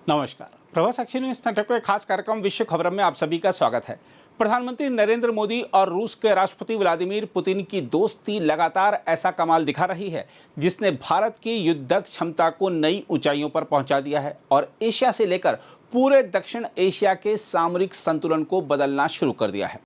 नमस्कार। प्रभा साक्षी news network के खास कार्यक्रम विश्व खबर में आप सभी का स्वागत है। प्रधानमंत्री नरेंद्र मोदी और रूस के राष्ट्रपति व्लादिमीर पुतिन की दोस्ती लगातार ऐसा कमाल दिखा रही है जिसने भारत की युद्धक क्षमता को नई ऊंचाइयों पर पहुंचा दिया है और एशिया से लेकर पूरे दक्षिण एशिया के सामरिक संतुलन को बदलना शुरू कर दिया है।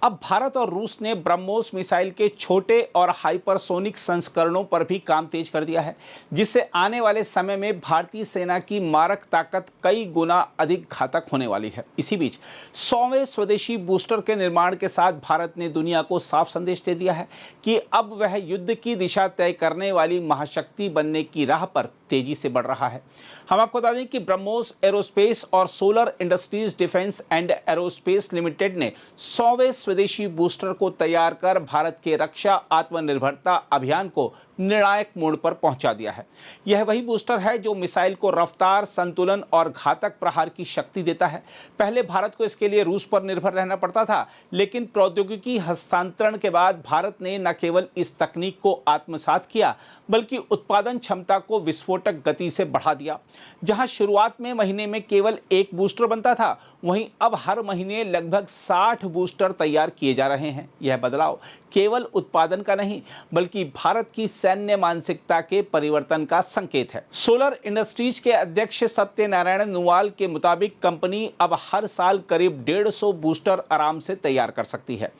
अब भारत और रूस ने ब्रह्मोस मिसाइल के छोटे और हाइपरसोनिक संस्करणों पर भी काम तेज कर दिया है, जिससे आने वाले समय में भारतीय सेना की मारक ताकत कई गुना अधिक घातक होने वाली है। इसी बीच 100वें स्वदेशी बूस्टर के निर्माण के साथ भारत ने दुनिया को साफ संदेश दे दिया है कि अब वह युद्ध की दिशा तय करने वाली महाशक्ति बनने की राह पर तेजी से बढ़ रहा है। हम आपको बता दें कि ब्रह्मोस एरोस्पेस और solar industries defence and aerospace limited ने 100वें स्वदेशी बूस्टर को तैयार कर भारत के रक्षा आत्मनिर्भरता अभियान को निर्णायक मोड़ पर पहुंचा दिया है। यह वही बूस्टर है जो मिसाइल को रफ्तार, संतुलन और घातक प्रहार की शक्ति देता है। पहले भारत को इसके लिए रूस पर निर्भर रहना पड़ता था, लेकिन प्रौद्योगिकी हस्तांतरण के बाद भारत ने न केवल इस तकनीक को आत्मसात किया बल्कि उत्पादन क्षमता को विस्फोटक गति से बढ़ा दिया। जहां शुरुआत में महीने में केवल एक बूस्टर बनता था, वहीं अब हर महीने लगभग 60 बूस्टर तैयार किए जा रहे हैं। यह बदलाव केवल उत्पादन का नहीं बल्कि भारत की सैन्य मानसिकता के परिवर्तन का संकेत है। सोलर इंडस्ट्रीज के अध्यक्ष सत्यनारायण नुवाल के मुताबिक कंपनी अब हर साल करीब 150 बूस्टर आराम से तैयार कर सकती है।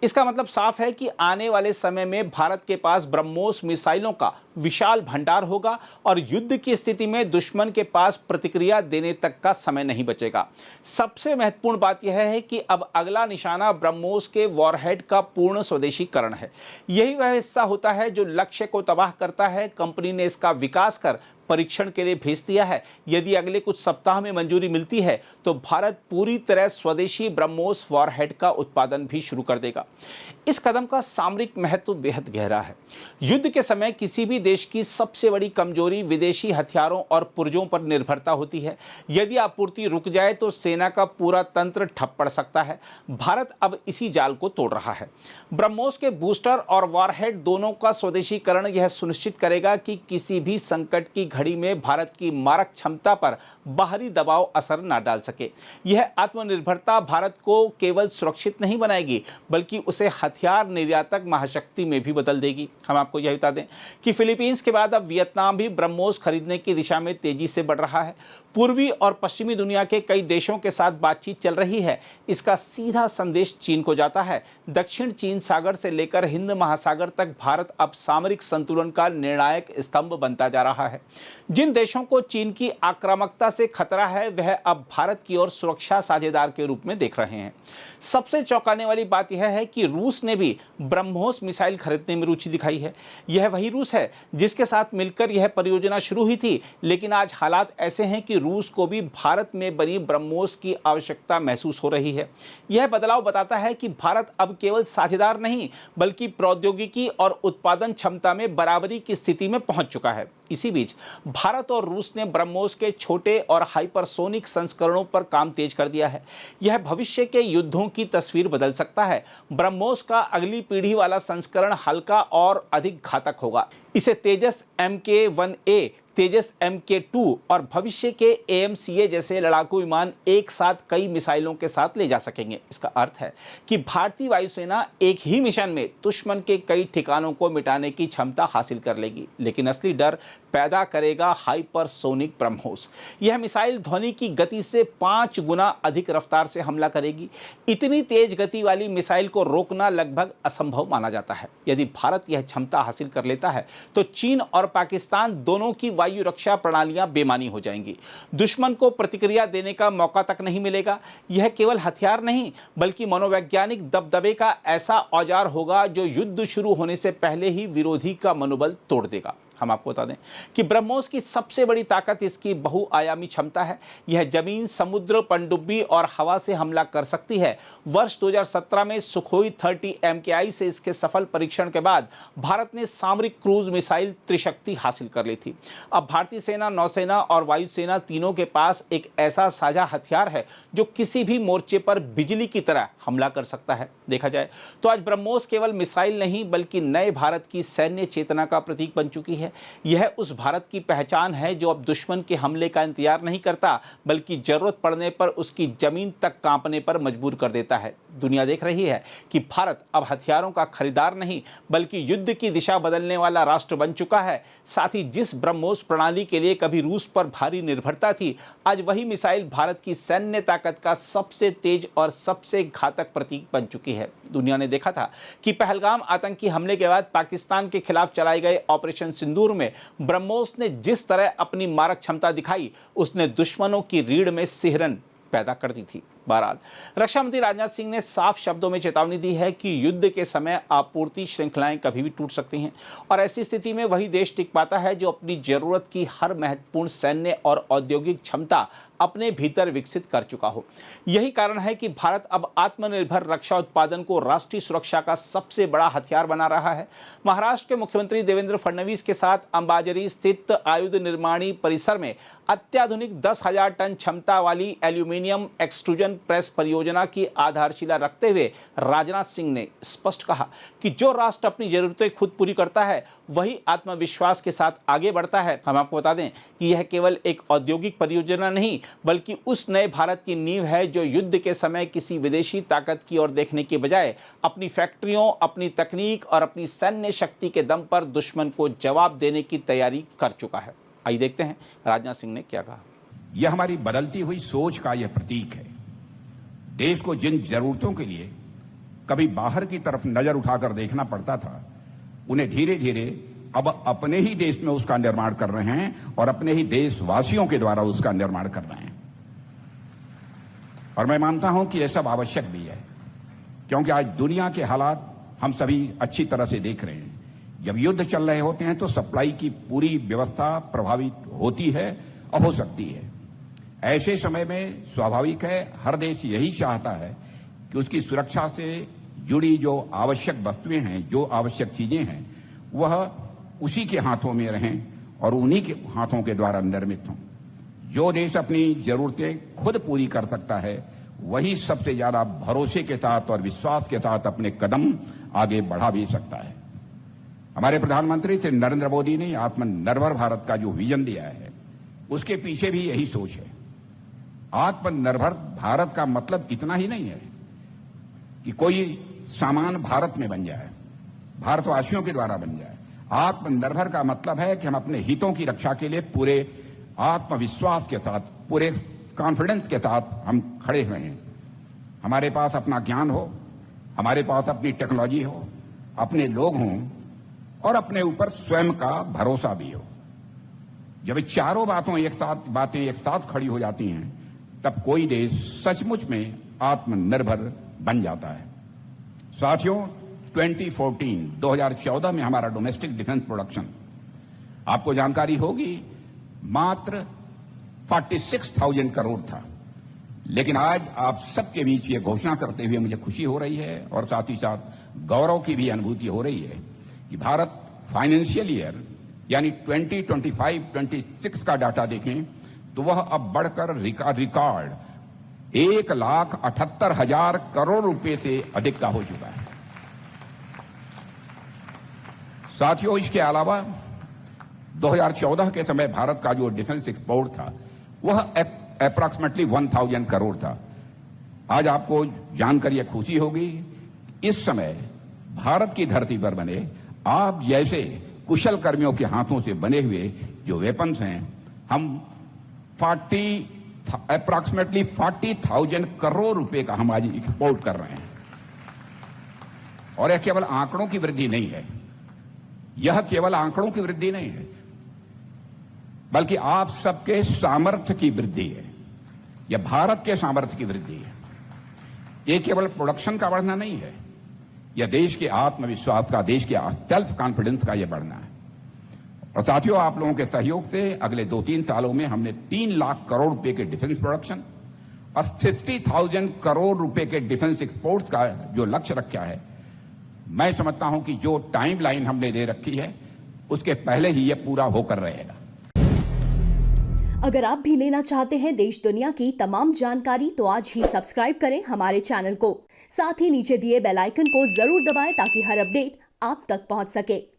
इसका मतलब साफ है कि आने वाले समय में भारत के पास ब्रह्मोस मिसाइलों का विशाल भंडार होगा और युद्ध की स्थिति में दुश्मन के पास प्रतिक्रिया देने तक का समय नहीं बचेगा। सबसे महत्वपूर्ण बात यह है कि अब अगला निशाना ब्रह्मोस के वॉरहेड का पूर्ण स्वदेशीकरण है। यही वह हिस्सा होता है जो लक्ष्य को तबाह करता है। कंपनी ने इसका विकास कर परीक्षण के लिए भेज दिया है। यदि अगले कुछ सप्ताह में मंजूरी मिलती है तो भारत पूरी तरह स्वदेशी ब्रह्मोस वॉरहेड का उत्पादन भी शुरू कर देगा। इस कदम का सामरिक महत्व बेहद गहरा है। युद्ध के समय किसी भी देश की सबसे बड़ी कमजोरी विदेशी हथियारों और पुर्जों पर निर्भरता होती है। यदि आपूर्ति रुक जाए तो सेना का पूरा तंत्र ठप पड़ सकता है। भारत अब इसी जाल को तोड़ रहा है। ब्रह्मोस के बूस्टर और वॉरहेड दोनों का स्वदेशीकरण यह सुनिश्चित करेगा कि किसी भी संकट की घड़ी में भारत की मारक क्षमता पर बाहरी दबाव असर न डाल सके। यह आत्मनिर्भरता भारत को केवल सुरक्षित नहीं बनाएगी बल्कि उसे हथियार निर्यातक महाशक्ति में भी बदल देगी। हम आपको यह बता दें कि फिलीपींस के बाद अब वियतनाम भी ब्रह्मोस खरीदने की दिशा में तेजी से बढ़ रहा है। पूर्वी और पश्चिमी दुनिया के कई देशों के साथ बातचीत चल रही है। इसका सीधा संदेश चीन को जाता है। दक्षिण चीन सागर से लेकर हिंद महासागर तक भारत अब सामरिक संतुलन का निर्णायक स्तंभ बनता जा रहा है। जिन देशों को चीन की आक्रामकता से खतरा है वह अब भारत की ओर सुरक्षा साझेदार के रूप में देख रहे हैं। सबसे चौंकाने वाली बात यह है कि रूस ने भी ब्रह्मोस मिसाइल खरीदने में रुचि दिखाई है। यह वही रूस है जिसके साथ मिलकर यह परियोजना शुरू हुई थी, लेकिन आज हालात ऐसे हैं कि रूस को भी भारत में बनी ब्रह्मोस की आवश्यकता महसूस हो रही है। यह बदलाव बताता है कि भारत अब केवल साझेदार नहीं बल्कि प्रौद्योगिकी और उत्पादन क्षमता में बराबरी की स्थिति में पहुंच चुका है। इसी बीच भारत और रूस ने ब्रह्मोस के छोटे और हाइपरसोनिक संस्करणों पर काम तेज कर दिया है। यह भविष्य के युद्धों की तस्वीर बदल सकता है। ब्रह्मोस का अगली पीढ़ी वाला संस्करण हल्का और अधिक घातक होगा। इसे तेजस MK1A, तेजस MK2 और भविष्य के AMCA जैसे लड़ाकू विमान एक साथ कई मिसाइलों के साथ ले जा सकेंगे। इसका अर्थ है कि भारतीय वायुसेना एक ही मिशन में दुश्मन के कई ठिकानों को मिटाने की क्षमता हासिल कर लेगी। लेकिन असली डर पैदा करेगा हाइपरसोनिक ब्रह्मोस। यह मिसाइल ध्वनि की गति से 5 गुना अधिक रफ्तार से हमला करेगी। इतनी तेज गति वाली मिसाइल को रोकना लगभग असंभव माना जाता है। यदि भारत यह क्षमता हासिल कर लेता है तो चीन और पाकिस्तान दोनों की वायु रक्षा प्रणालियां बेमानी हो जाएंगी। दुश्मन को प्रतिक्रिया देने का मौका तक नहीं मिलेगा। यह केवल हथियार नहीं बल्कि मनोवैज्ञानिक दबदबे का ऐसा औजार होगा जो युद्ध शुरू होने से पहले ही विरोधी का मनोबल तोड़ देगा। हम आपको बता दें कि ब्रह्मोस की सबसे बड़ी ताकत इसकी बहुआयामी क्षमता है। यह जमीन, समुद्र, पनडुब्बी और हवा से हमला कर सकती है। वर्ष 2017 में सुखोई 30 MKI से इसके सफल परीक्षण के बाद भारत ने सामरिक क्रूज मिसाइल त्रिशक्ति हासिल कर ली थी। अब भारतीय सेना, नौसेना और वायुसेना तीनों के पास एक ऐसा साझा हथियार है जो किसी भी मोर्चे पर बिजली की तरह हमला कर सकता है। देखा जाए तो आज ब्रह्मोस केवल मिसाइल नहीं बल्कि नए भारत की सैन्य चेतना का प्रतीक बन चुकी है। यह उस भारत की पहचान है जो अब दुश्मन के हमले का इंतजार नहीं करता बल्कि जरूरत पड़ने पर उसकी जमीन तक कांपने पर मजबूर कर देता है। दुनिया देख रही है कि भारत अब हथियारों का खरीदार नहीं बल्कि युद्ध की दिशा बदलने वाला राष्ट्र बन चुका है। साथ ही जिस ब्रह्मोस प्रणाली के लिए कभी रूस पर भारी निर्भरता थी, आज वही मिसाइल भारत की सैन्य ताकत का सबसे तेज और सबसे घातक प्रतीक बन चुकी है। दुनिया ने देखा था कि पहलगाम आतंकी हमले के बाद पाकिस्तान के खिलाफ चलाए गए ऑपरेशन सिंदूर में ब्रह्मोस ने जिस तरह अपनी मारक क्षमता दिखाई, उसने दुश्मनों की रीढ़ में सिहरन पैदा कर दी थी। बहरहाल, रक्षा मंत्री राजनाथ सिंह ने साफ शब्दों में चेतावनी दी है कि युद्ध के समय आपूर्ति श्रृंखलाएं कभी भी टूट सकती हैं और ऐसी स्थिति में वही देश टिक पाता है जो अपनी जरूरत की हर महत्वपूर्ण सैन्य और औद्योगिक क्षमता अपने भीतर विकसित कर चुका हो। यही कारण है कि भारत अब आत्मनिर्भर रक्षा उत्पादन को राष्ट्रीय सुरक्षा का सबसे बड़ा हथियार बना रहा है। महाराष्ट्र के मुख्यमंत्री देवेंद्र फडणवीस के साथ अंबाजरी स्थित आयुध निर्माणी परिसर में अत्याधुनिक 10,000 टन क्षमता वाली एल्यूमिनियम एक्सट्रूजन प्रेस परियोजना की आधारशिला रखते हुए राजनाथ सिंह ने स्पष्ट कहा कि जो राष्ट्र अपनी जरूरतें खुद पूरी करता है वही आत्मविश्वास के साथ आगे बढ़ता है। हम आपको बता दें कि यह केवल एक औद्योगिक परियोजना नहीं बल्कि उस नए भारत की नींव है जो युद्ध के समय किसी विदेशी ताकत की ओर देखने के बजाय अपनी फैक्ट्रियों, अपनी तकनीक और अपनी सैन्य शक्ति के दम पर दुश्मन को जवाब देने की तैयारी कर चुका है। आइए देखते हैं राजनाथ सिंह ने क्या कहा। यह हमारी बदलती हुई सोच का यह प्रतीक है। देश को जिन जरूरतों के लिए कभी बाहर की तरफ नजर उठाकर देखना पड़ता था, उन्हें धीरे धीरे अब अपने ही देश में उसका निर्माण कर रहे हैं और अपने ही देशवासियों के द्वारा उसका निर्माण कर रहे हैं। और मैं मानता हूं कि यह सब आवश्यक भी है, क्योंकि आज दुनिया के हालात हम सभी अच्छी तरह से देख रहे हैं। जब युद्ध चल रहे होते हैं तो सप्लाई की पूरी व्यवस्था प्रभावित होती है और हो सकती है। ऐसे समय में स्वाभाविक है, हर देश यही चाहता है कि उसकी सुरक्षा से जुड़ी जो आवश्यक वस्तुएं हैं, जो आवश्यक चीजें हैं, वह उसी के हाथों में रहें और उन्हीं के हाथों के द्वारा निर्मित हों। जो देश अपनी जरूरतें खुद पूरी कर सकता है वही सबसे ज्यादा भरोसे के साथ और विश्वास के साथ अपने कदम आगे बढ़ा भी सकता है। हमारे प्रधानमंत्री श्री नरेंद्र मोदी ने आत्मनिर्भर भारत का जो विजन दिया है, उसके पीछे भी यही सोच है। आत्मनिर्भर भारत का मतलब इतना ही नहीं है कि कोई सामान भारत में बन जाए, भारतवासियों के द्वारा बन जाए। आत्मनिर्भर का मतलब है कि हम अपने हितों की रक्षा के लिए पूरे आत्मविश्वास के साथ, पूरे कॉन्फिडेंस के साथ हम खड़े रहें। हमारे पास अपना ज्ञान हो, हमारे पास अपनी टेक्नोलॉजी हो, अपने लोग हों और अपने ऊपर स्वयं का भरोसा भी हो। जब चारों बातें एक साथ खड़ी हो जाती हैं, तब कोई देश सचमुच में आत्मनिर्भर बन जाता है। साथियों, 2014 में हमारा डोमेस्टिक डिफेंस प्रोडक्शन, आपको जानकारी होगी, मात्र 46,000 करोड़ था। लेकिन आज आप सबके बीच ये घोषणा करते हुए मुझे खुशी हो रही है और साथ ही साथ गौरव की भी अनुभूति हो रही है कि भारत फाइनेंशियल ईयर यानी 2025-26 का डाटा देखें तो वह अब बढ़कर रिकॉर्ड 1,78,000 करोड़ रुपए से अधिक का हो चुका है। साथियों, इसके अलावा 2014 के समय भारत का जो डिफेंस एक्सपोर्ट था वह अप्रॉक्सीमेटली 1,000 करोड़ था। आज आपको जानकर यह खुशी होगी, इस समय भारत की धरती पर बने आप जैसे कुशल कर्मियों के हाथों से बने हुए जो वेपन्स हैं, हम अप्रॉक्सीमेटली 40,000 करोड़ रुपए का हम आज एक्सपोर्ट कर रहे हैं। और यह केवल आंकड़ों की वृद्धि नहीं है, यह केवल आंकड़ों की वृद्धि नहीं है, बल्कि आप सबके सामर्थ्य की वृद्धि है। यह भारत के सामर्थ्य की वृद्धि है। यह केवल प्रोडक्शन का बढ़ना नहीं है, यह देश के आत्मविश्वास का, देश के सेल्फ कॉन्फिडेंस का यह बढ़ना है। और साथियों, आप लोगों के सहयोग से अगले 2-3 सालों में हमने 3 लाख करोड़ रुपए के डिफेंस प्रोडक्शन और 60,000 करोड़ रुपए के डिफेंस एक्सपोर्ट्स का जो लक्ष्य रखा है, मैं समझता हूं कि जो टाइमलाइन हमने दे रखी है उसके पहले ही यह पूरा होकर रहेगा। अगर आप भी लेना चाहते हैं देश दुनिया की तमाम जानकारी तो आज ही सब्सक्राइब करें हमारे चैनल को। साथ ही नीचे दिए बेल आइकन को जरूर दबाएं ताकि हर अपडेट आप तक पहुंच सके।